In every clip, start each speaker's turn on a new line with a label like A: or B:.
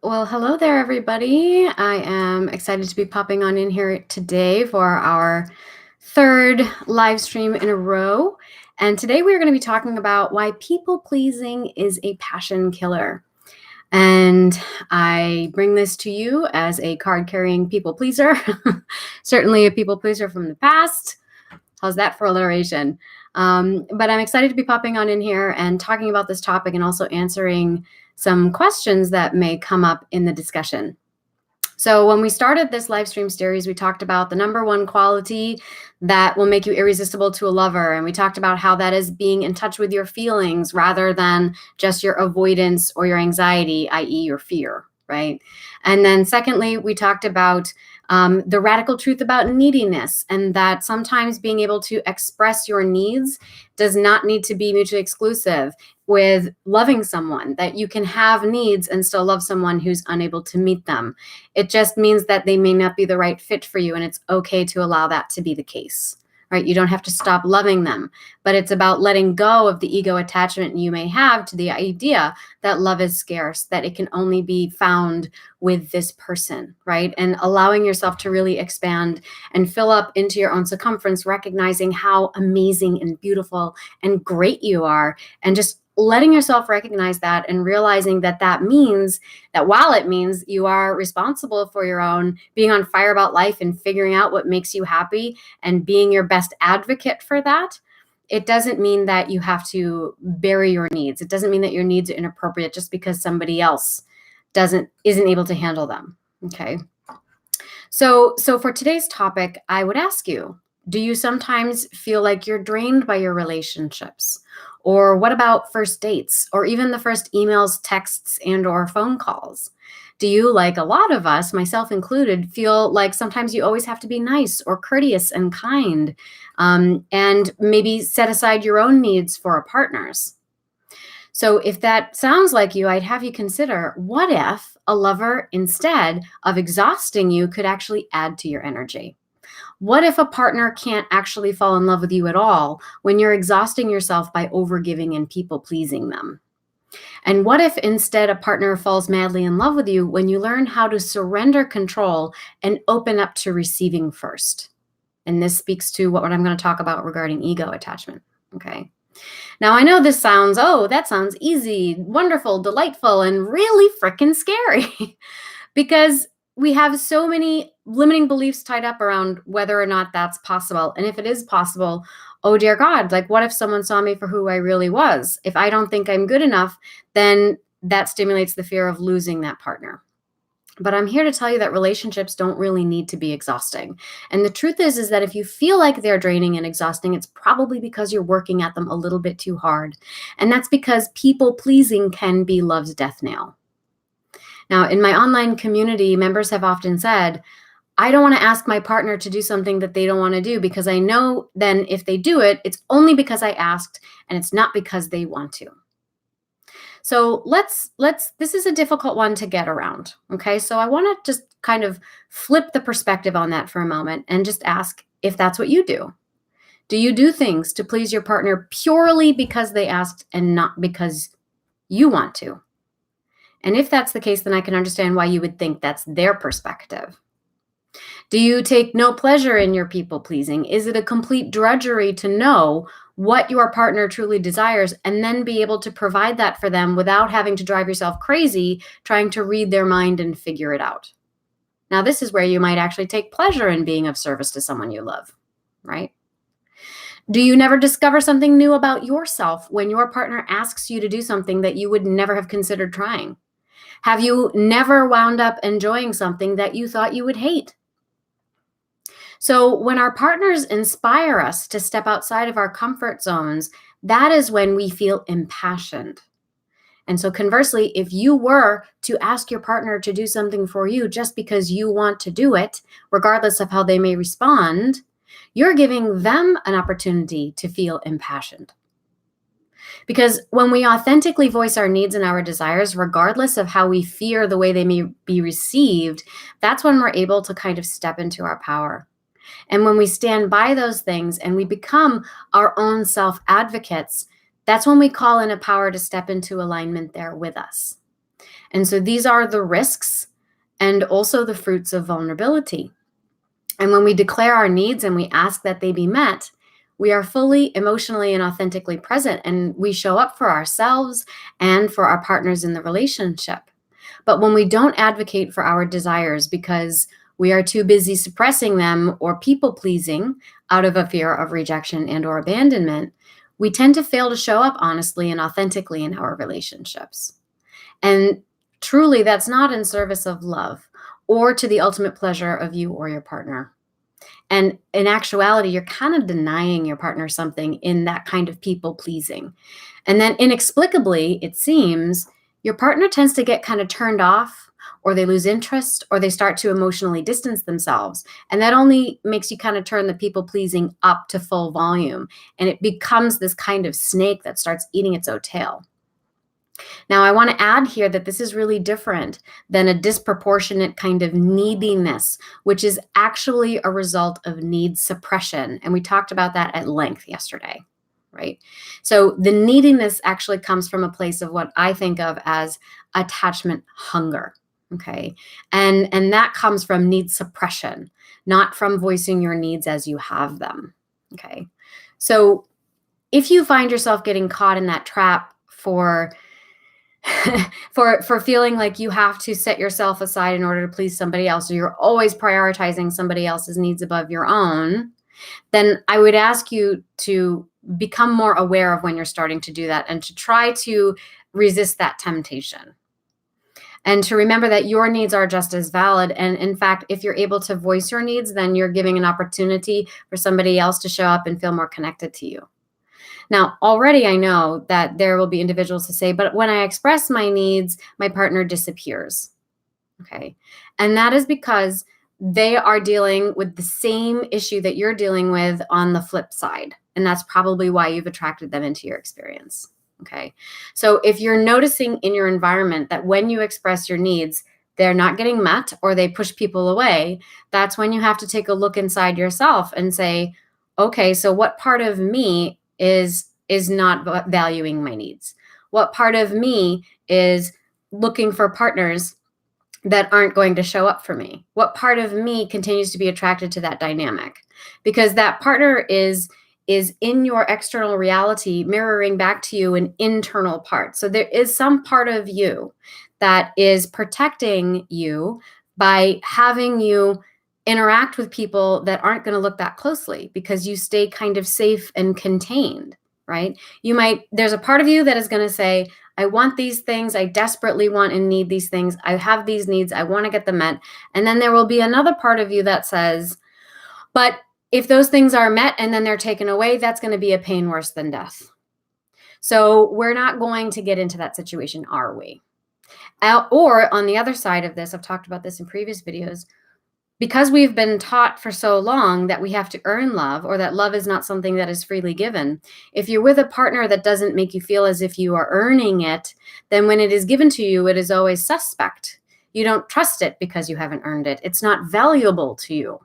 A: Well, hello there, everybody. I am excited to be popping on in here today for our third live stream in a row. And today we are going to be talking about why people pleasing is a passion killer. And I bring this to you as a card carrying people pleaser, certainly a people pleaser from the past. How's that for alliteration? But I'm excited to be popping on in here and talking about this topic and also answering some questions that may come up in the discussion. So when we started this live stream series, we talked about the number one quality that will make you irresistible to a lover. And we talked about how that is being in touch with your feelings rather than just your avoidance or your anxiety, i.e. your fear, right? And then secondly, we talked about the radical truth about neediness, and that sometimes being able to express your needs does not need to be mutually exclusive with loving someone, that you can have needs and still love someone who's unable to meet them. It just means that they may not be the right fit for you, and it's okay to allow that to be the case, right? You don't have to stop loving them, but it's about letting go of the ego attachment you may have to the idea that love is scarce, that it can only be found with this person, right? And allowing yourself to really expand and fill up into your own circumference, recognizing how amazing and beautiful and great you are, and just letting yourself recognize that and realizing that that means that while it means you are responsible for your own being on fire about life and figuring out what makes you happy and being your best advocate for that, it doesn't mean that you have to bury your needs. It doesn't mean that your needs are inappropriate just because somebody else isn't able to handle them. Okay. So for today's topic, I would ask you, do you sometimes feel like you're drained by your relationships? Or what about first dates or even the first emails, texts, and or phone calls? Do you, like a lot of us, myself included, feel like sometimes you always have to be nice or courteous and kind, and maybe set aside your own needs for a partner's? So if that sounds like you, I'd have you consider, what if a lover, instead of exhausting you, could actually add to your energy? What if a partner can't actually fall in love with you at all when you're exhausting yourself by overgiving and people pleasing them? And what if instead a partner falls madly in love with you when you learn how to surrender control and open up to receiving first? And this speaks to what I'm going to talk about regarding ego attachment. Okay. Now, I know this sounds, that sounds easy, wonderful, delightful, and really freaking scary because we have so many limiting beliefs tied up around whether or not that's possible. And if it is possible, oh dear God, like what if someone saw me for who I really was? If I don't think I'm good enough, then that stimulates the fear of losing that partner. But I'm here to tell you that relationships don't really need to be exhausting. And the truth is that if you feel like they're draining and exhausting, it's probably because you're working at them a little bit too hard. And that's because people pleasing can be love's death knell. Now, in my online community, members have often said, I don't want to ask my partner to do something that they don't want to do because I know then if they do it, it's only because I asked and it's not because they want to. So this is a difficult one to get around. Okay. So I want to just kind of flip the perspective on that for a moment and just ask if that's what you do. Do you do things to please your partner purely because they asked and not because you want to? And if that's the case, then I can understand why you would think that's their perspective. Do you take no pleasure in your people pleasing? Is it a complete drudgery to know what your partner truly desires and then be able to provide that for them without having to drive yourself crazy trying to read their mind and figure it out? Now, this is where you might actually take pleasure in being of service to someone you love, right? Do you never discover something new about yourself when your partner asks you to do something that you would never have considered trying? Have you never wound up enjoying something that you thought you would hate? So when our partners inspire us to step outside of our comfort zones, that is when we feel impassioned. And so conversely, if you were to ask your partner to do something for you just because you want to do it, regardless of how they may respond, you're giving them an opportunity to feel impassioned. Because when we authentically voice our needs and our desires, regardless of how we fear the way they may be received, that's when we're able to kind of step into our power. And when we stand by those things and we become our own self-advocates, that's when we call in a power to step into alignment there with us. And so these are the risks and also the fruits of vulnerability. And when we declare our needs and we ask that they be met, we are fully emotionally and authentically present, and we show up for ourselves and for our partners in the relationship. But when we don't advocate for our desires because we are too busy suppressing them or people pleasing out of a fear of rejection and or abandonment, we tend to fail to show up honestly and authentically in our relationships. And truly, that's not in service of love or to the ultimate pleasure of you or your partner. And in actuality, you're kind of denying your partner something in that kind of people pleasing. And then inexplicably, it seems, your partner tends to get kind of turned off, or they lose interest, or they start to emotionally distance themselves. And that only makes you kind of turn the people pleasing up to full volume. And it becomes this kind of snake that starts eating its own tail. Now, I want to add here that this is really different than a disproportionate kind of neediness, which is actually a result of need suppression. And we talked about that at length yesterday, right? So the neediness actually comes from a place of what I think of as attachment hunger, okay? And that comes from need suppression, not from voicing your needs as you have them, okay? So if you find yourself getting caught in that trap for for feeling like you have to set yourself aside in order to please somebody else, or you're always prioritizing somebody else's needs above your own, then I would ask you to become more aware of when you're starting to do that and to try to resist that temptation. And to remember that your needs are just as valid. And in fact, if you're able to voice your needs, then you're giving an opportunity for somebody else to show up and feel more connected to you. Now, already I know that there will be individuals who say, but when I express my needs, my partner disappears. Okay. And that is because they are dealing with the same issue that you're dealing with on the flip side. And that's probably why you've attracted them into your experience. Okay. So if you're noticing in your environment that when you express your needs, they're not getting met or they push people away, that's when you have to take a look inside yourself and say, okay, so what part of me is not valuing my needs? What part of me is looking for partners that aren't going to show up for me? What part of me continues to be attracted to that dynamic? Because that partner is in your external reality mirroring back to you an internal part. So there is some part of you that is protecting you by having you interact with people that aren't going to look that closely because you stay kind of safe and contained, right? There's a part of you that is going to say, I want these things. I desperately want and need these things. I have these needs. I want to get them met. And then there will be another part of you that says, but if those things are met and then they're taken away, that's going to be a pain worse than death. So we're not going to get into that situation, are we? Or on the other side of this, I've talked about this in previous videos, because we've been taught for so long that we have to earn love or that love is not something that is freely given. If you're with a partner that doesn't make you feel as if you are earning it, then when it is given to you, it is always suspect. You don't trust it because you haven't earned it. It's not valuable to you.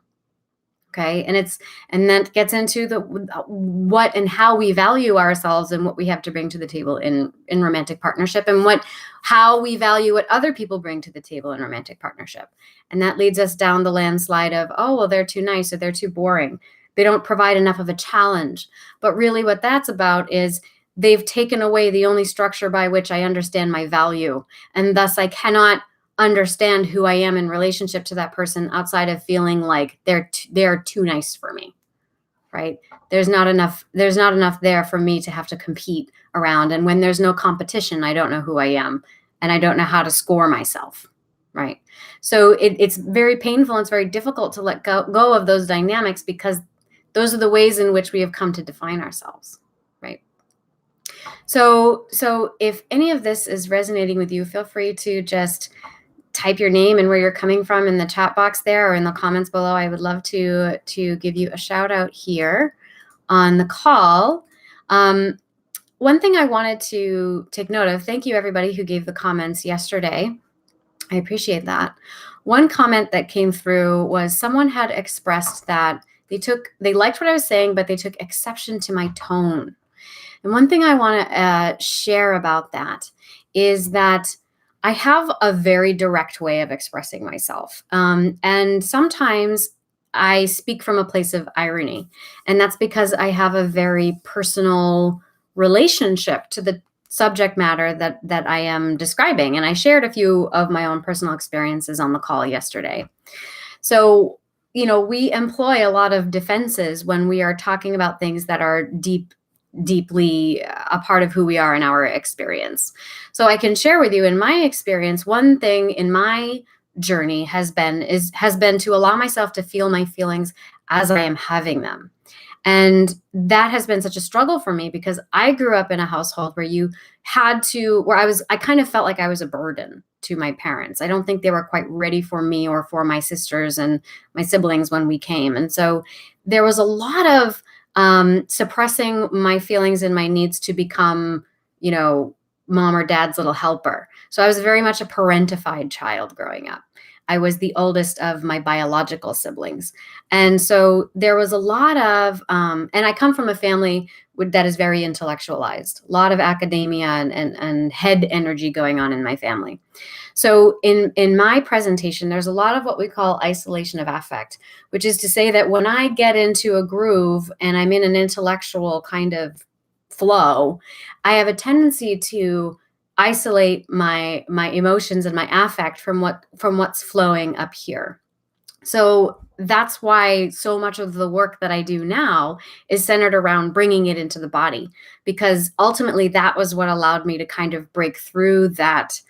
A: Okay. And that gets into the what and how we value ourselves and what we have to bring to the table in romantic partnership, and how we value what other people bring to the table in romantic partnership. And that leads us down the landslide of, oh, well, they're too nice or they're too boring. They don't provide enough of a challenge. But really what that's about is they've taken away the only structure by which I understand my value. And thus I cannot understand who I am in relationship to that person outside of feeling like they're too nice for me, right? There's not enough there for me to have to compete around. And when there's no competition, I don't know who I am and I don't know how to score myself, right? So it's very painful and it's very difficult to let go of those dynamics because those are the ways in which we have come to define ourselves, right? So if any of this is resonating with you, feel free to just type your name and where you're coming from in the chat box there or in the comments below. I would love to give you a shout out here on the call. One thing I wanted to take note of, thank you everybody who gave the comments yesterday. I appreciate that. One comment that came through was someone had expressed that they liked what I was saying, but they took exception to my tone. And one thing I want to share about that is that I have a very direct way of expressing myself. And sometimes I speak from a place of irony. And that's because I have a very personal relationship to the subject matter that I am describing. And I shared a few of my own personal experiences on the call yesterday. So, we employ a lot of defenses when we are talking about things that are deeply a part of who we are in our experience. So I can share with you in my experience, one thing in my journey has been to allow myself to feel my feelings as I am having them. And that has been such a struggle for me because I grew up in a household where I kind of felt like I was a burden to my parents. I don't think they were quite ready for me or for my sisters and my siblings when we came. And so there was a lot of suppressing my feelings and my needs to become, mom or dad's little helper. So I was very much a parentified child growing up. I was the oldest of my biological siblings. And so there was a lot of, and I come from a family that is very intellectualized, a lot of academia and head energy going on in my family. So in my presentation, there's a lot of what we call isolation of affect, which is to say that when I get into a groove and I'm in an intellectual kind of flow, I have a tendency to isolate my emotions and my affect from what's flowing up here. So that's why so much of the work that I do now is centered around bringing it into the body, because ultimately that was what allowed me to kind of break through that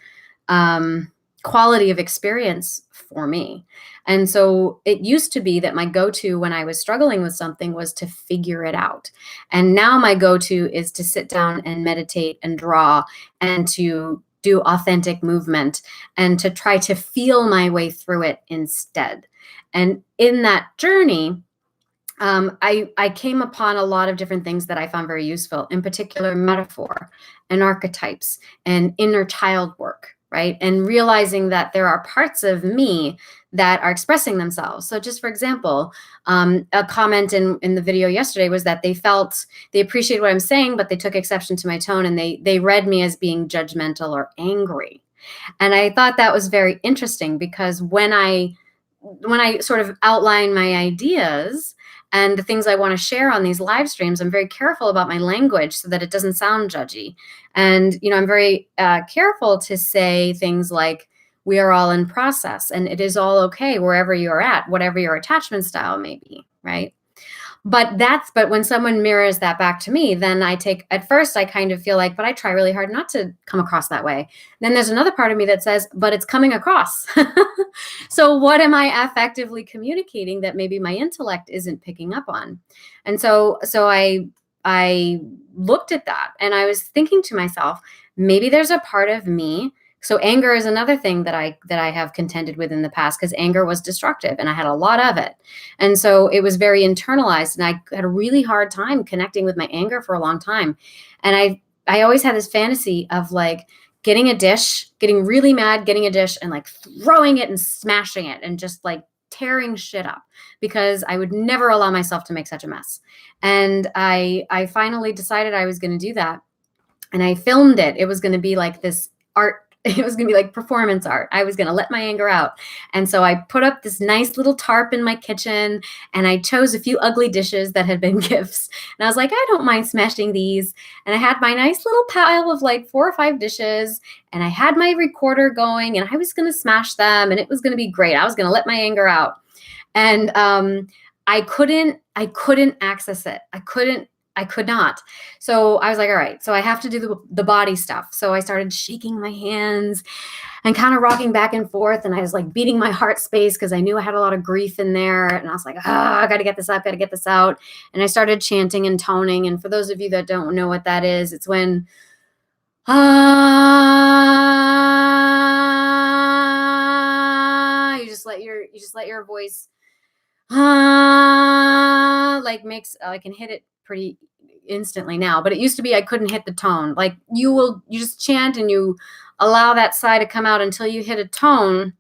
A: quality of experience for me. And so it used to be that my go-to when I was struggling with something was to figure it out. And now my go-to is to sit down and meditate and draw and to do authentic movement and to try to feel my way through it instead. And in that journey, I came upon a lot of different things that I found very useful, in particular metaphor and archetypes and inner child work, right? And realizing that there are parts of me that are expressing themselves. So just for example, a comment in the video yesterday was that they appreciated what I'm saying, but they took exception to my tone and they read me as being judgmental or angry. And I thought that was very interesting because when I sort of outline my ideas and the things I want to share on these live streams, I'm very careful about my language so that it doesn't sound judgy. And, I'm very careful to say things like, we are all in process and it is all okay wherever you're at, whatever your attachment style may be, right? But when someone mirrors that back to me, then at first I kind of feel like, but I try really hard not to come across that way. And then there's another part of me that says, but it's coming across. So what am I effectively communicating that maybe my intellect isn't picking up on? And so I looked at that and I was thinking to myself, maybe there's a part of me. So anger is another thing that I have contended with in the past, because anger was destructive and I had a lot of it. And so it was very internalized and I had a really hard time connecting with my anger for a long time. And I always had this fantasy of like getting a dish, getting really mad, getting a dish and like throwing it and smashing it and just like tearing shit up, because I would never allow myself to make such a mess. And I finally decided I was going to do that. And I filmed it. It was going to be like this art. It was going to be like performance art. I was going to let my anger out. And so I put up this nice little tarp in my kitchen and I chose a few ugly dishes that had been gifts. And I was like, I don't mind smashing these. And I had my nice little pile of like 4 or 5 dishes and I had my recorder going and I was going to smash them and it was going to be great. I was going to let my anger out. And I couldn't access it. I could not. So I was like, all right, so I have to do the body stuff. So I started shaking my hands and kind of rocking back and forth. And I was like beating my heart space because I knew I had a lot of grief in there. And I was like, I got to get this out, got to get this out. And I started chanting and toning. And for those of you that don't know what that is, it's when, you just let your voice, I can hit it pretty instantly now, but it used to be I couldn't hit the tone. Like you just chant and you allow that sigh to come out until you hit a tone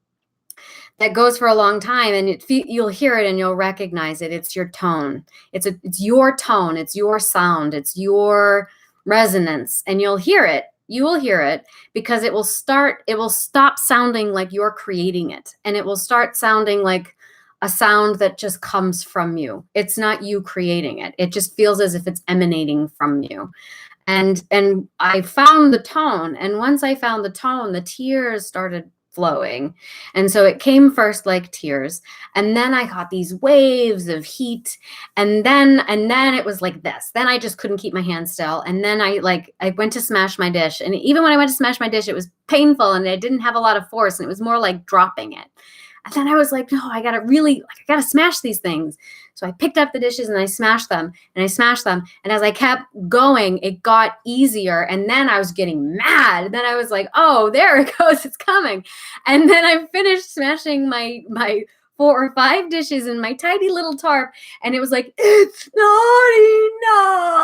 A: that goes for a long time, and you'll hear it and you'll recognize it. It's your tone. It's your tone. It's your sound. It's your resonance, and you'll hear it You will hear it because it will stop sounding like you're creating it. And it will start sounding like a sound that just comes from you. It's not you creating it. It just feels as if it's emanating from you. And I found the tone, and once I found the tone, the tears started flowing. And so it came first like tears, and then I got these waves of heat, and then it was like this. Then I just couldn't keep my hands still, and then I went to smash my dish, and even when I went to smash my dish, it was painful and I didn't have a lot of force, and it was more like dropping it. And then I was like, no, I gotta smash these things. So I picked up the dishes and I smashed them and I smashed them. And as I kept going, it got easier. And then I was getting mad. Then I was like, oh, there it goes. It's coming. And then I finished smashing my 4 or 5 dishes in my tiny little tarp. And it was like, it's not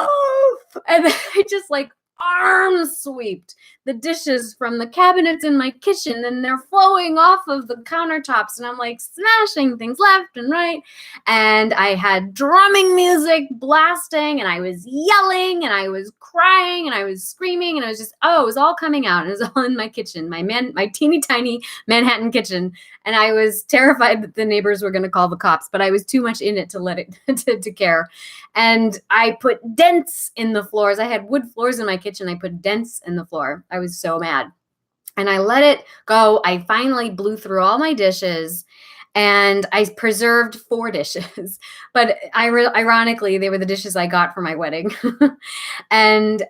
A: enough. And then I just like arm sweeped the dishes from the cabinets in my kitchen, and they're flowing off of the countertops, and I'm like smashing things left and right. And I had drumming music blasting, and I was yelling, and I was crying, and I was screaming, and I was just, it was all coming out. And it was all in my kitchen, my teeny tiny Manhattan kitchen. And I was terrified that the neighbors were going to call the cops, but I was too much in it to let it to care. And I put dents in the floors. I had wood floors in my kitchen. I put dents in the floor. I was so mad. And I let it go. I finally blew through all my dishes, and I preserved 4 dishes. But ironically, they were the dishes I got for my wedding. And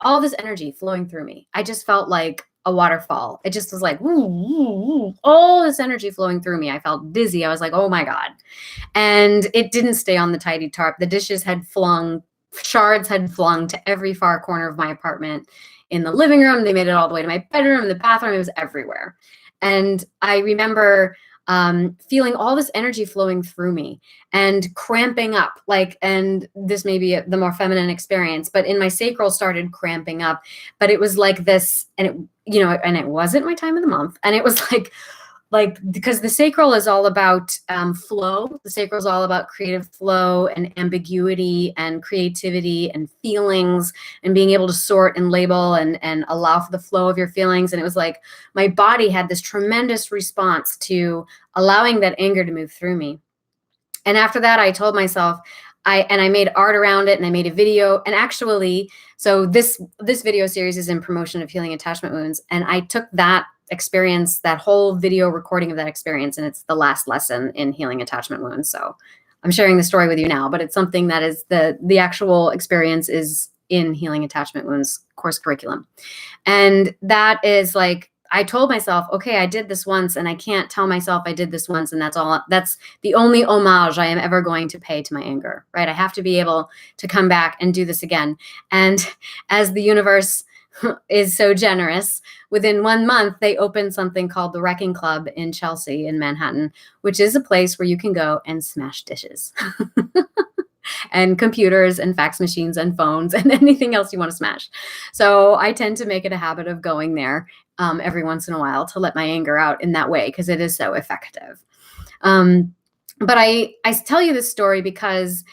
A: all this energy flowing through me. I just felt like a waterfall. It just was like, woo, woo, woo, all this energy flowing through me. I felt dizzy. I was like, oh my God. And it didn't stay on the tidy tarp. The dishes shards had flung to every far corner of my apartment. In the living room, they made it all the way to my bedroom, the bathroom, it was everywhere. And I remember feeling all this energy flowing through me and cramping up, and this may be the more feminine experience, but in my sacral started cramping up. But it was like this, and it wasn't my time of the month. And it was like, because the sacral is all about flow. The sacral is all about creative flow and ambiguity and creativity and feelings and being able to sort and label and allow for the flow of your feelings. And it was like my body had this tremendous response to allowing that anger to move through me. And after that, I told myself, I made art around it, and I made a video. And actually, so this video series is in promotion of healing attachment wounds. And I took that experience, that whole video recording of that experience, and it's the last lesson in healing attachment wounds. So I'm sharing the story with you now, but it's something that is the actual experience is in healing attachment wounds course curriculum. And that is like, I told myself, okay, I did this once, and I can't tell myself I did this once, and that's the only homage I am ever going to pay to my anger, right? I have to be able to come back and do this again. And as the universe is so generous, within 1 month, they opened something called the Wrecking Club in Chelsea in Manhattan, which is a place where you can go and smash dishes and computers and fax machines and phones and anything else you want to smash. So I tend to make it a habit of going there every once in a while to let my anger out in that way, because it is so effective. But I tell you this story because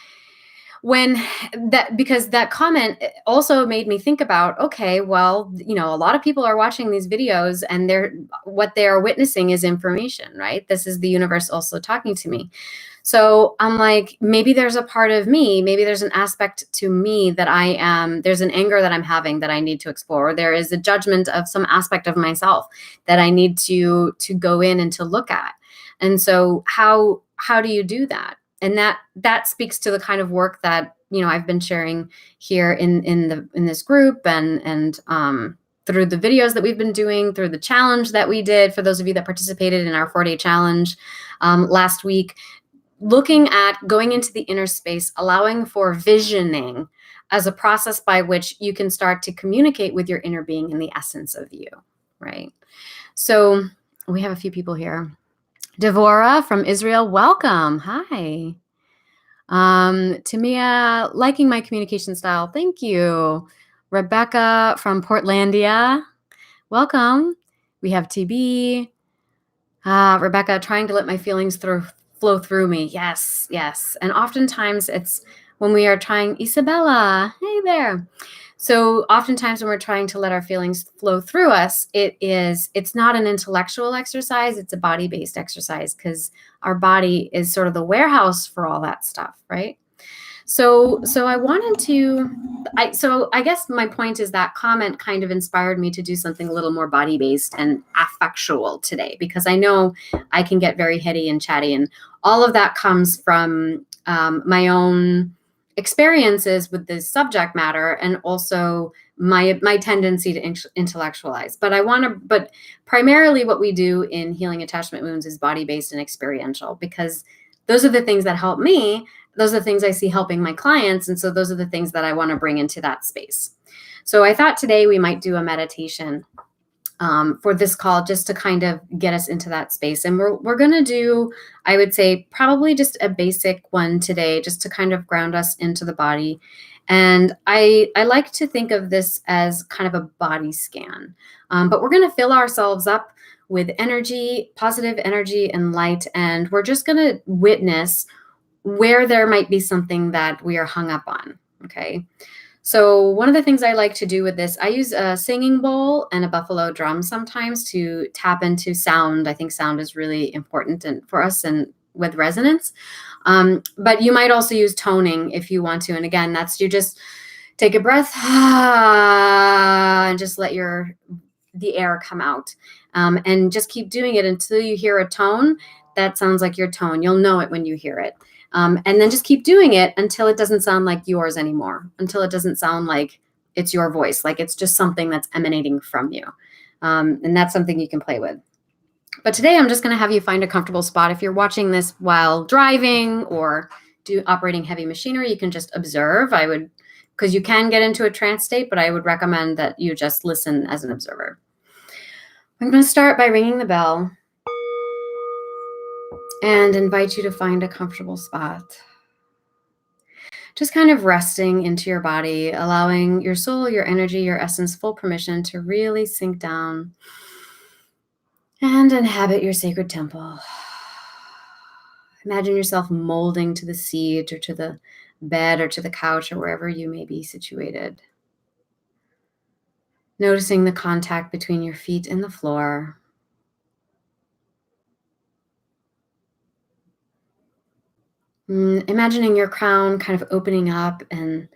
A: that comment also made me think about, okay, well, a lot of people are watching these videos, and what they are witnessing is information, right? This is the universe also talking to me. So I'm like, maybe there's a part of me, maybe there's an aspect to me that there's an anger that I'm having that I need to explore. There is a judgment of some aspect of myself that I need to go in and to look at. And so how do you do that? And that speaks to the kind of work that, I've been sharing here in this group and through the videos that we've been doing, through the challenge that we did, for those of you that participated in our 4-day challenge last week, looking at going into the inner space, allowing for visioning as a process by which you can start to communicate with your inner being and the essence of you, right? So we have a few people here. Devora from Israel, welcome. Hi. Tamia, liking my communication style. Thank you. Rebecca from Portlandia, welcome. We have TB. Rebecca, trying to let my feelings flow through me. Yes. And oftentimes it's when we are trying, Isabella, hey there. So oftentimes when we're trying to let our feelings flow through us, it's not an intellectual exercise, it's a body-based exercise because our body is sort of the warehouse for all that stuff, right? So I guess my point is that comment kind of inspired me to do something a little more body-based and affectual today, because I know I can get very heady and chatty, and all of that comes from my own experiences with this subject matter, and also my tendency to intellectualize. But primarily what we do in healing attachment wounds is body-based and experiential, because those are the things that help me. Those are the things I see helping my clients. And so those are the things that I want to bring into that space. So I thought today we might do a meditation for this call, just to kind of get us into that space. And we're going to do, I would say, probably just a basic one today, just to kind of ground us into the body. And I like to think of this as kind of a body scan. But we're going to fill ourselves up with energy, positive energy and light. And we're just going to witness where there might be something that we are hung up on. Okay. So one of the things I like to do with this, I use a singing bowl and a buffalo drum sometimes to tap into sound. I think sound is really important for us and with resonance. But you might also use toning if you want to. And again, that's you just take a breath and just let the air come out. And just keep doing it until you hear a tone that sounds like your tone. You'll know it when you hear it. And then just keep doing it until it doesn't sound like yours anymore, until it doesn't sound like it's your voice, like it's just something that's emanating from you. And that's something you can play with. But today I'm just going to have you find a comfortable spot. If you're watching this while driving or operating heavy machinery, you can just observe. Because you can get into a trance state, but I would recommend that you just listen as an observer. I'm going to start by ringing the bell and invite you to find a comfortable spot. Just kind of resting into your body, allowing your soul, your energy, your essence full permission to really sink down and inhabit your sacred temple. Imagine yourself molding to the seat or to the bed or to the couch or wherever you may be situated. Noticing the contact between your feet and the floor. Imagining your crown kind of opening up and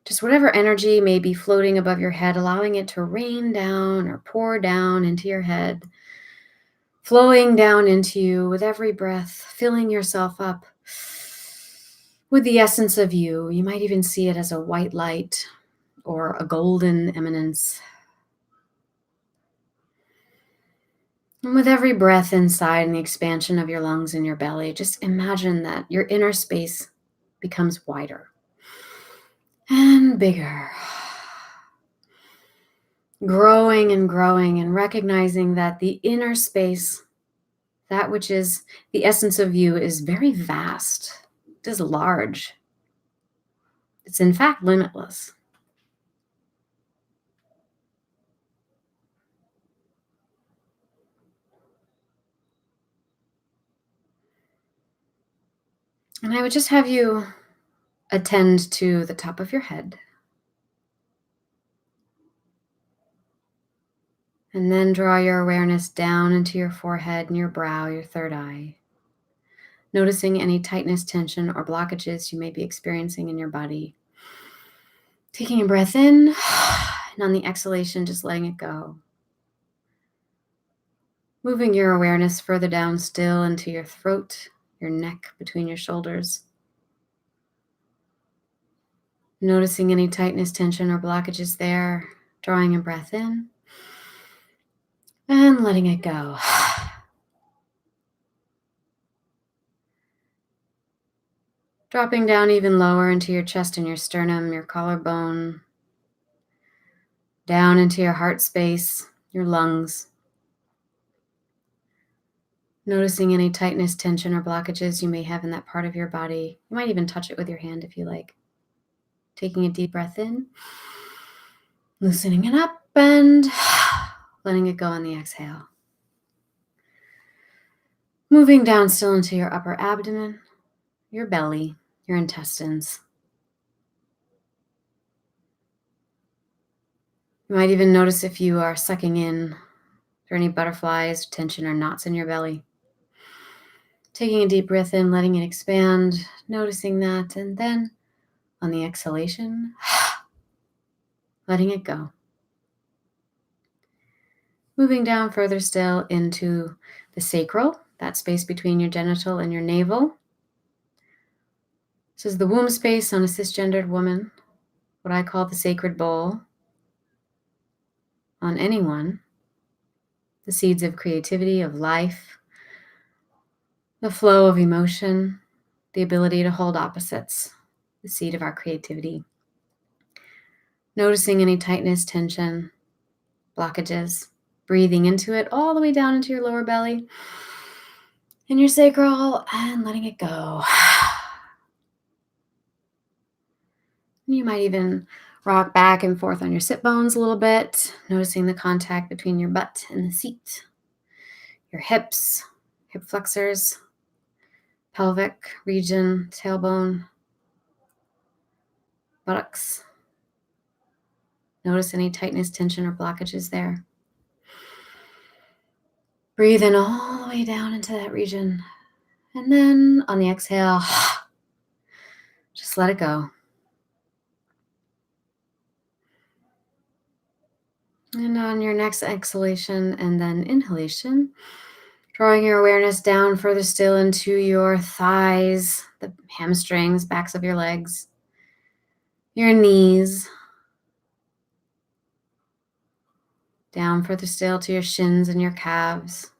A: just whatever energy may be floating above your head, allowing it to rain down or pour down into your head, flowing down into you with every breath, filling yourself up with the essence of you. You might even see it as a white light or a golden eminence. And with every breath inside and the expansion of your lungs and your belly, just imagine that your inner space becomes wider and bigger, growing and growing, and recognizing that the inner space, that which is the essence of you, is very vast. It is large. It's in fact limitless. And I would just have you attend to the top of your head. And then draw your awareness down into your forehead and your brow, your third eye. Noticing any tightness, tension, or blockages you may be experiencing in your body. Taking a breath in, and on the exhalation, just letting it go. Moving your awareness further down still into your throat, your neck, between your shoulders. Noticing any tightness, tension, or blockages there. Drawing a breath in and letting it go. Dropping down even lower into your chest and your sternum, your collarbone, down into your heart space, your lungs. Noticing any tightness, tension, or blockages you may have in that part of your body. You might even touch it with your hand if you like. Taking a deep breath in, loosening it up, and letting it go on the exhale. Moving down still into your upper abdomen, your belly, your intestines. You might even notice if you are sucking in for any butterflies, tension, or knots in your belly. Taking a deep breath in, letting it expand, noticing that, and then on the exhalation, letting it go. Moving down further still into the sacral, that space between your genital and your navel. This is the womb space on a cisgendered woman, what I call the sacred bowl. On anyone, the seeds of creativity, of life, the flow of emotion, the ability to hold opposites, the seed of our creativity. Noticing any tightness, tension, blockages, breathing into it all the way down into your lower belly and your sacral and letting it go. You might even rock back and forth on your sit bones a little bit, noticing the contact between your butt and the seat, your hips, hip flexors, pelvic region, tailbone, buttocks. Notice any tightness, tension, or blockages there. Breathe in all the way down into that region. And then on the exhale, just let it go. And on your next exhalation and then inhalation, drawing your awareness down further still into your thighs, the hamstrings, backs of your legs, your knees, down further still to your shins and your calves,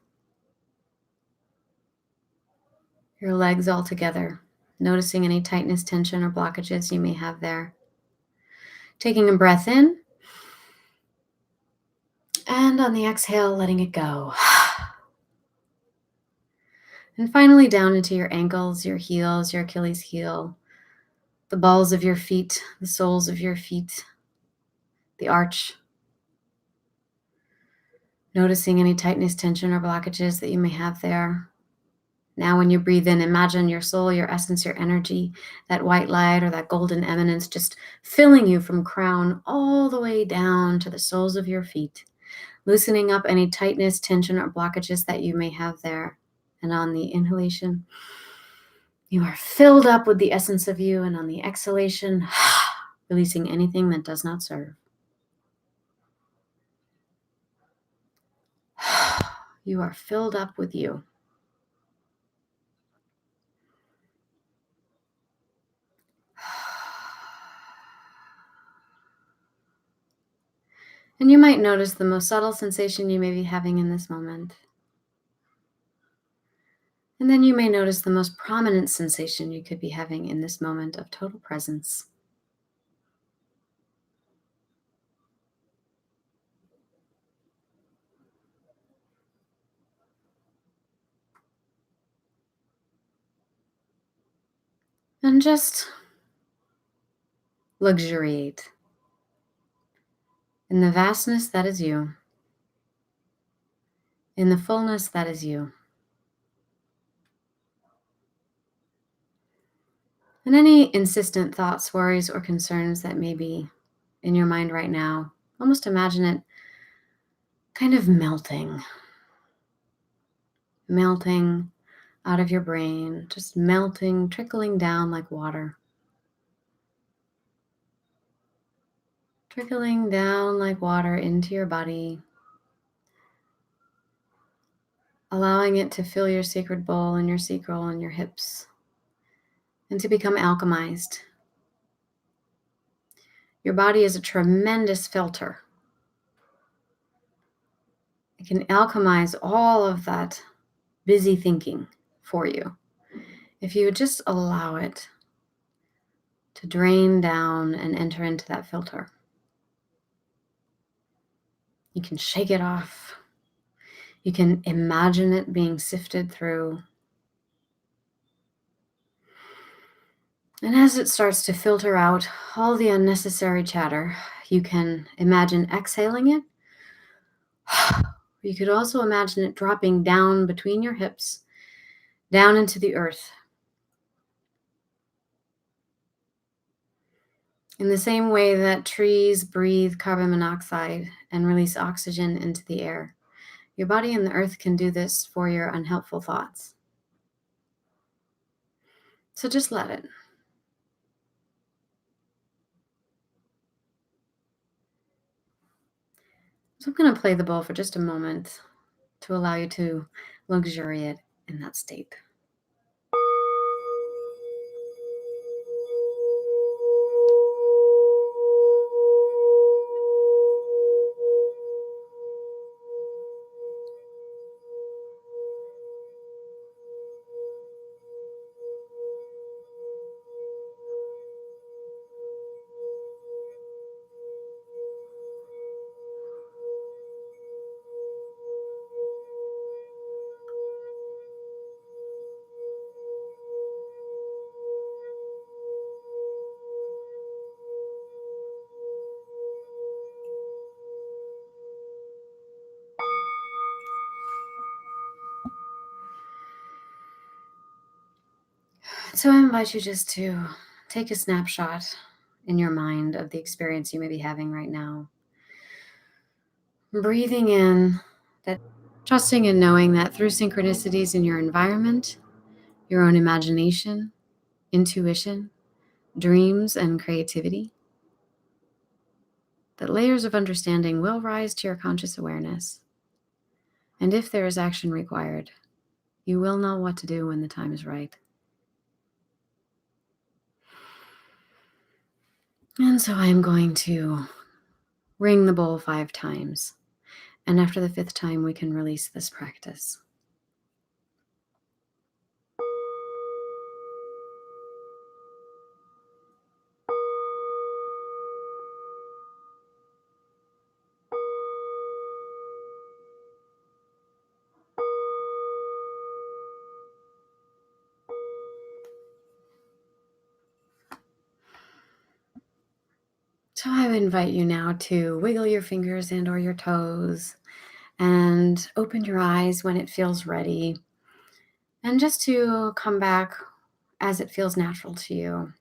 A: your legs all together, noticing any tightness, tension, or blockages you may have there. Taking a breath in, and on the exhale, letting it go. And finally down into your ankles, your heels, your Achilles heel, the balls of your feet, the soles of your feet, the arch. Noticing any tightness, tension, or blockages that you may have there. Now when you breathe in, imagine your soul, your essence, your energy, that white light or that golden eminence just filling you from crown all the way down to the soles of your feet, loosening up any tightness, tension, or blockages that you may have there. And on the inhalation, you are filled up with the essence of you, and on the exhalation, releasing anything that does not serve. You are filled up with you. And you might notice the most subtle sensation you may be having in this moment. And then you may notice the most prominent sensation you could be having in this moment of total presence. And just luxuriate in the vastness that is you, in the fullness that is you. And any insistent thoughts, worries, or concerns that may be in your mind right now, almost imagine it kind of melting out of your brain, just melting, trickling down like water. Trickling down like water into your body, allowing it to fill your sacred bowl and your sacral and your hips, and to become alchemized. Your body is a tremendous filter. It can alchemize all of that busy thinking for you if you would just allow it to drain down and enter into that filter. You can shake it off. You can imagine it being sifted through. And as it starts to filter out all the unnecessary chatter, you can imagine exhaling it. You could also imagine it dropping down between your hips, down into the earth. In the same way that trees breathe carbon monoxide and release oxygen into the air, your body and the earth can do this for your unhelpful thoughts. So just let it. So I'm going to play the bowl for just a moment to allow you to luxuriate in that state. So I invite you just to take a snapshot in your mind of the experience you may be having right now. Breathing in, that trusting and knowing that through synchronicities in your environment, your own imagination, intuition, dreams, and creativity, that layers of understanding will rise to your conscious awareness. And if there is action required, you will know what to do when the time is right. And so I am going to ring the bowl 5 times. And after the 5th time, we can release this practice. So I would invite you now to wiggle your fingers and or your toes and open your eyes when it feels ready. And just to come back as it feels natural to you.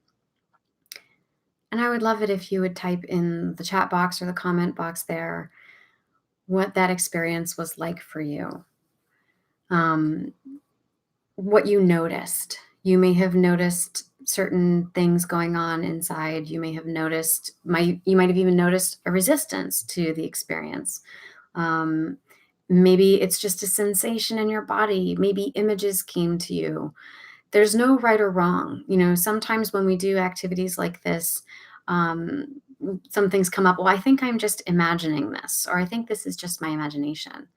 A: And I would love it if you would type in the chat box or the comment box there what that experience was like for you. What you noticed. You may have noticed certain things going on inside. You may have noticed, you might have even noticed a resistance to the experience. Maybe it's just a sensation in your body. Maybe images came to you. There's no right or wrong. Sometimes when we do activities like this, some things come up. Well, I think I'm just imagining this, or I think this is just my imagination.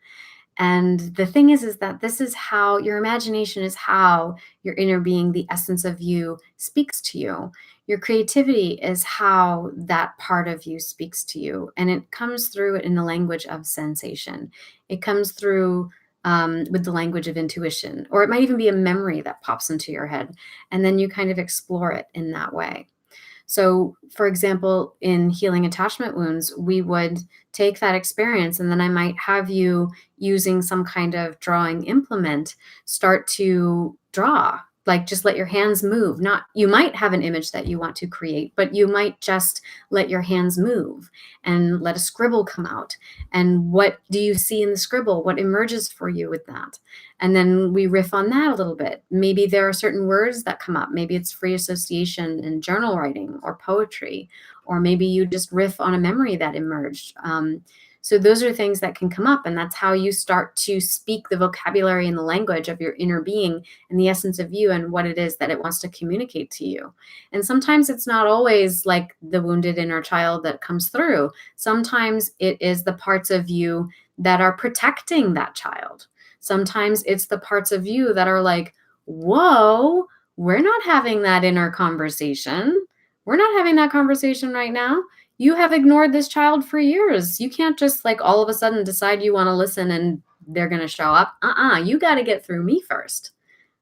A: And the thing is that this is how your imagination is how your inner being, the essence of you, speaks to you. Your creativity is how that part of you speaks to you. And it comes through in the language of sensation. It comes through with the language of intuition, or it might even be a memory that pops into your head. And then you kind of explore it in that way. So, for example, in healing attachment wounds, we would take that experience and then I might have you using some kind of drawing implement start to draw. Like just let your hands move. Not you might have an image that you want to create, but you might just let your hands move and let a scribble come out. And what do you see in the scribble? What emerges for you with that? And then we riff on that a little bit. Maybe there are certain words that come up. Maybe it's free association in journal writing or poetry, or maybe you just riff on a memory that emerged. So those are things that can come up, and that's how you start to speak the vocabulary and the language of your inner being and the essence of you and what it is that it wants to communicate to you. And sometimes it's not always like the wounded inner child that comes through. Sometimes it is the parts of you that are protecting that child. Sometimes it's the parts of you that are like, whoa, we're not having that inner conversation. We're not having that conversation right now. You have ignored this child for years. You can't just like all of a sudden decide you want to listen and they're going to show up. You got to get through me first.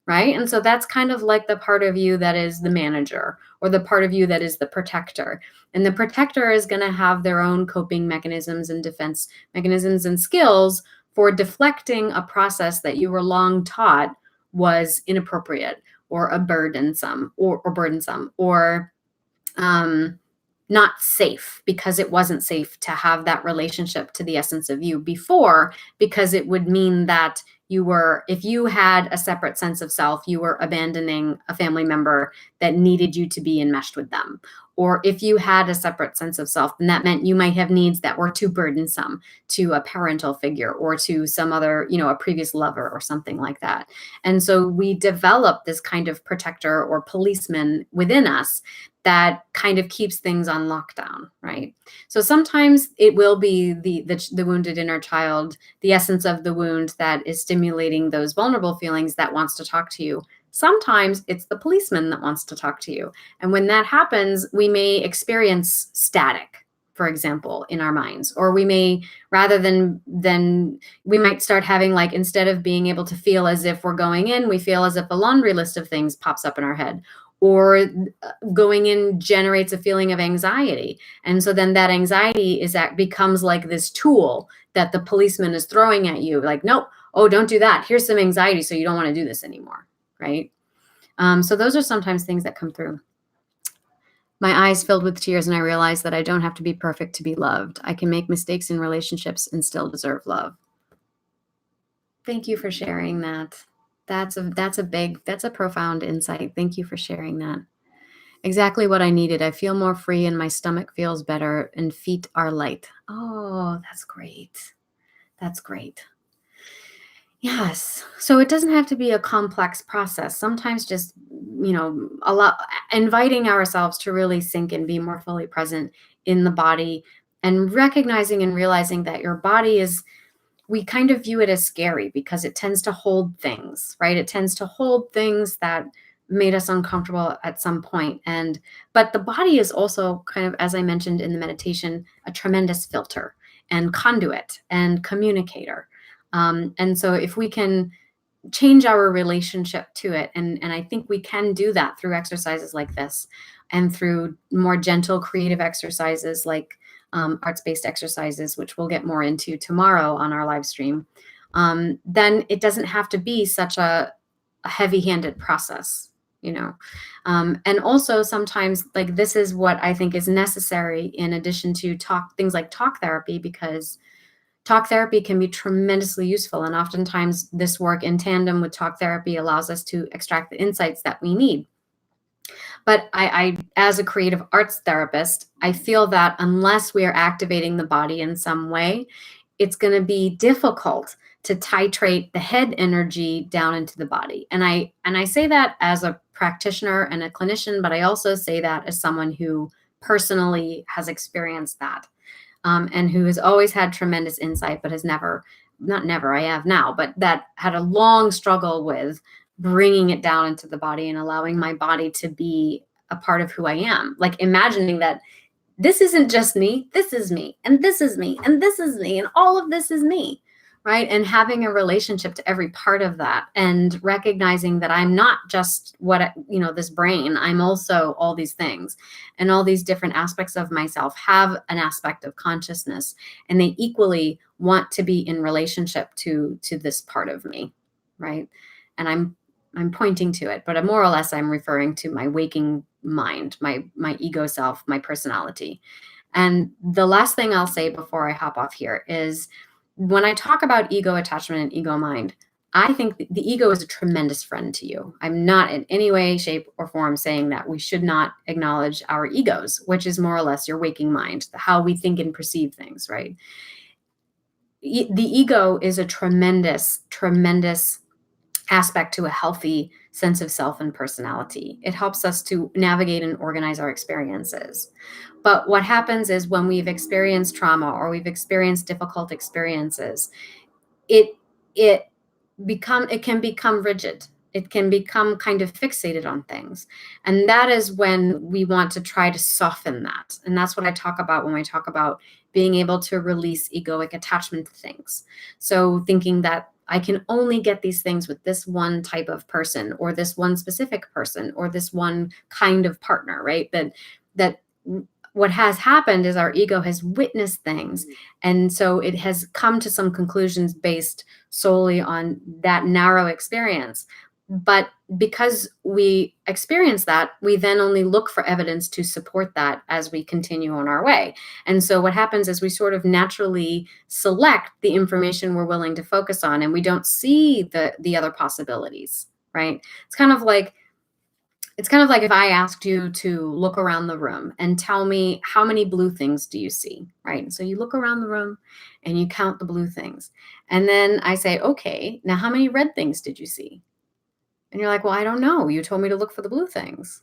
A: Right. And so that's kind of like the part of you that is the manager or the part of you that is the protector. And the protector is going to have their own coping mechanisms and defense mechanisms and skills for deflecting a process that you were long taught was inappropriate or a burdensome or burdensome or not safe because it wasn't safe to have that relationship to the essence of you before, because it would mean that if you had a separate sense of self, you were abandoning a family member that needed you to be enmeshed with them. Or if you had a separate sense of self, then that meant you might have needs that were too burdensome to a parental figure or to some other, a previous lover or something like that. And so we develop this kind of protector or policeman within us that kind of keeps things on lockdown, right? So sometimes it will be the wounded inner child, the essence of the wound that is stimulating those vulnerable feelings that wants to talk to you. Sometimes it's the policeman that wants to talk to you. And when that happens, we may experience static, for example, in our minds, or we may, rather than we might start having, like, instead of being able to feel as if we're going in, we feel as if a laundry list of things pops up in our head, or going in generates a feeling of anxiety. And so then that anxiety becomes like this tool that the policeman is throwing at you, like, nope, oh, don't do that. Here's some anxiety, so you don't want to do this anymore, right? So those are sometimes things that come through. My eyes filled with tears, and I realized that I don't have to be perfect to be loved. I can make mistakes in relationships and still deserve love. Thank you for sharing that. That's a profound insight. Thank you for sharing that. Exactly what I needed. I feel more free and my stomach feels better and feet are light. Oh, that's great. That's great. Yes. So it doesn't have to be a complex process. Sometimes just, inviting ourselves to really sink and be more fully present in the body, and recognizing and realizing that your body is, we kind of view it as scary because it tends to hold things, right? It tends to hold things that made us uncomfortable at some point. But the body is also kind of, as I mentioned in the meditation, a tremendous filter and conduit and communicator. And so if we can change our relationship to it, and I think we can do that through exercises like this, and through more gentle creative exercises like arts-based exercises, which we'll get more into tomorrow on our live stream, then it doesn't have to be such a heavy-handed process, and also sometimes, like, this is what I think is necessary in addition to things like talk therapy, because talk therapy can be tremendously useful. And oftentimes this work in tandem with talk therapy allows us to extract the insights that we need. But I, as a creative arts therapist, I feel that unless we are activating the body in some way, it's going to be difficult to titrate the head energy down into the body. And I say that as a practitioner and a clinician, but I also say that as someone who personally has experienced that. And who has always had tremendous insight, but has not never, I have now, but that had a long struggle with bringing it down into the body and allowing my body to be a part of who I am. Like, imagining that this isn't just me, this is me, and this is me, and this is me, and all of this is me, right? And having a relationship to every part of that, and recognizing that I'm not just this brain, I'm also all these things, and all these different aspects of myself have an aspect of consciousness, and they equally want to be in relationship to this part of me, right? And I'm pointing to it, but more or less I'm referring to my waking mind, my ego self, my personality. And the last thing I'll say before I hop off here is, when I talk about ego attachment and ego mind, I think the ego is a tremendous friend to you. I'm not in any way, shape, or form saying that we should not acknowledge our egos, which is more or less your waking mind, how we think and perceive things, right? The ego is a tremendous, tremendous aspect to a healthy sense of self and personality. It helps us to navigate and organize our experiences. But what happens is, when we've experienced trauma or we've experienced difficult experiences, it can become rigid. It can become kind of fixated on things. And that is when we want to try to soften that. And that's what I talk about when I talk about being able to release egoic attachment to things. So thinking that I can only get these things with this one type of person, or this one specific person, or this one kind of partner, right? That what has happened is our ego has witnessed things. And so it has come to some conclusions based solely on that narrow experience. But because we experience that, we then only look for evidence to support that as we continue on our way. And so what happens is we sort of naturally select the information we're willing to focus on, and we don't see the other possibilities, right? It's kind of like if I asked you to look around the room and tell me, how many blue things do you see, right? And so you look around the room and you count the blue things. And then I say, okay, now how many red things did you see? And you're like, well, I don't know. You told me to look for the blue things,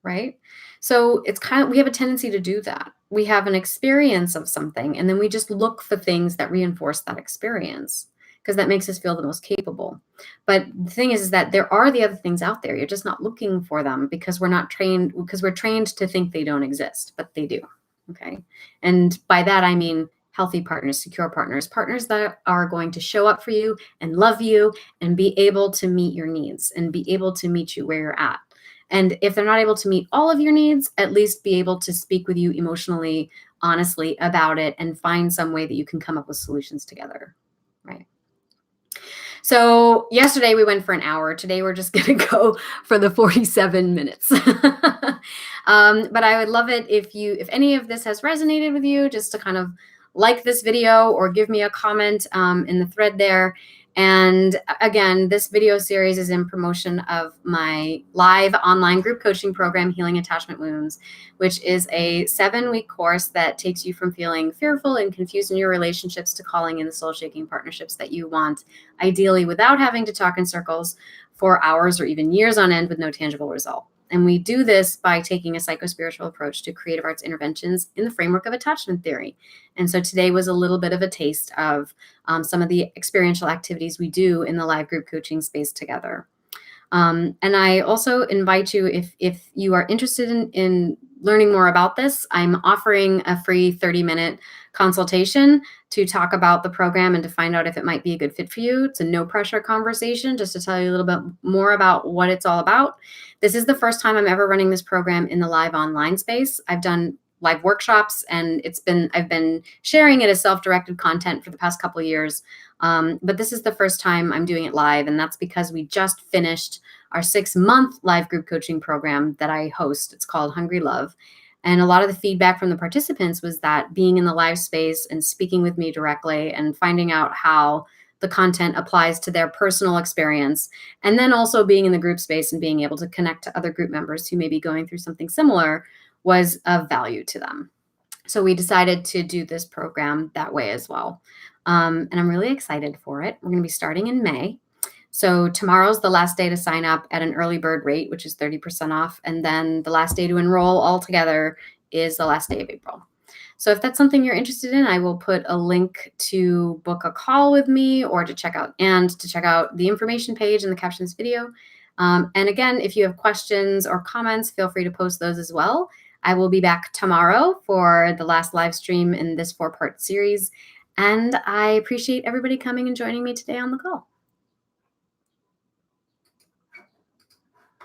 A: right? So we have a tendency to do that. We have an experience of something, and then we just look for things that reinforce that experience because that makes us feel the most capable. But the thing is that there are the other things out there. You're just not looking for them because we're trained to think they don't exist, but they do. Okay. And by that, I mean healthy partners, secure partners, partners that are going to show up for you and love you and be able to meet your needs and be able to meet you where you're at. And if they're not able to meet all of your needs, at least be able to speak with you emotionally, honestly about it and find some way that you can come up with solutions together. Right. So yesterday we went for an hour. Today we're just going to go for the 47 minutes. But I would love it if any of this has resonated with you, just to kind of like this video or give me a comment in the thread there. And again, this video series is in promotion of my live online group coaching program, Healing Attachment Wounds, which is a 7-week course that takes you from feeling fearful and confused in your relationships to calling in the soul-shaking partnerships that you want, ideally without having to talk in circles for hours or even years on end with no tangible result. And we do this by taking a psychospiritual approach to creative arts interventions in the framework of attachment theory. And so today was a little bit of a taste of some of the experiential activities we do in the live group coaching space together. And I also invite you, if you are interested in learning more about this, I'm offering a free 30-minute consultation to talk about the program and to find out if it might be a good fit for you. It's a no pressure conversation, just to tell you a little bit more about what it's all about. This is the first time I'm ever running this program in the live online space. I've done live workshops, and I've been sharing it as self-directed content for the past couple of years. But this is the first time I'm doing it live, and that's because we just finished our 6-month live group coaching program that I host. It's called Hungry Love. And a lot of the feedback from the participants was that being in the live space and speaking with me directly and finding out how the content applies to their personal experience, and then also being in the group space and being able to connect to other group members who may be going through something similar, was of value to them. So we decided to do this program that way as well. And I'm really excited for it. We're going to be starting in May. So tomorrow's the last day to sign up at an early bird rate, which is 30% off. And then the last day to enroll altogether is the last day of April. So if that's something you're interested in, I will put a link to book a call with me or to check out the information page in the caption of this video. And again, if you have questions or comments, feel free to post those as well. I will be back tomorrow for the last live stream in this 4-part series. And I appreciate everybody coming and joining me today on the call.